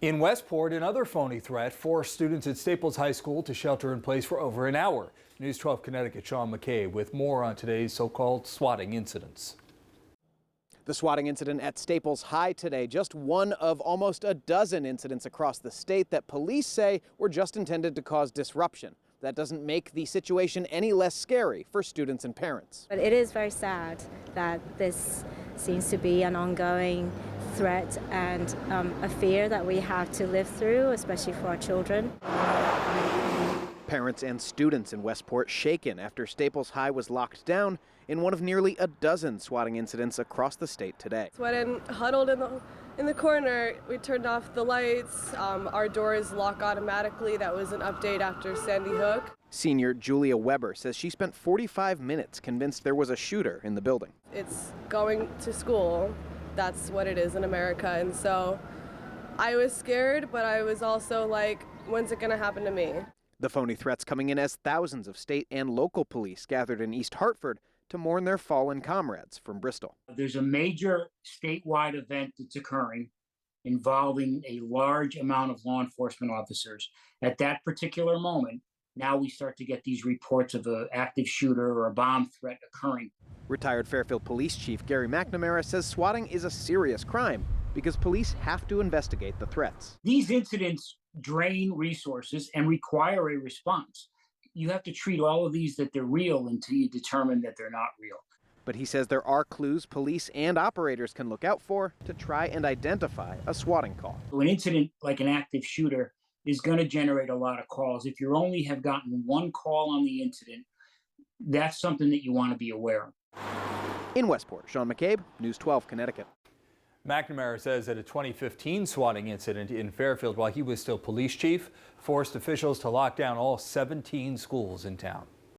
In Westport, another phony threat forced students at Staples High School to shelter in place for over an hour. News 12 Connecticut Sean McCabe with more on today's so-called swatting incidents. The swatting incident at Staples High today, just one of almost a dozen incidents across the state that police say were just intended to cause disruption. That doesn't make the situation any less scary for students and parents. But it is very sad that this seems to be an ongoing threat and a fear that we have to live through, especially for our children. Parents and students in Westport shaken after Staples High was locked down in one of nearly a dozen swatting incidents across the state today. When huddled in the corner, we turned off the lights. Our doors lock automatically. That was an update after Sandy Hook. Senior Julia Weber says she spent 45 minutes convinced there was a shooter in the building. It's going to school. That's what it is in America. And so I was scared, but I was also like, when's it going to happen to me? The phony threats coming in as thousands of state and local police gathered in East Hartford to mourn their fallen comrades from Bristol. There's a major statewide event that's occurring involving a large amount of law enforcement officers. At that particular moment, now we start to get these reports of an active shooter or a bomb threat occurring. Retired Fairfield Police Chief Gary McNamara says swatting is a serious crime because police have to investigate the threats. These incidents drain resources and require a response. You have to treat all of these that they're real until you determine that they're not real. But he says there are clues police and operators can look out for to try and identify a swatting call. An incident like an active shooter is going to generate a lot of calls. If you only have gotten one call on the incident, that's something that you want to be aware of. In Westport, Sean McCabe, News 12 Connecticut. McNamara says that a 2015 swatting incident in Fairfield while he was still police chief forced officials to lock down all 17 schools in town.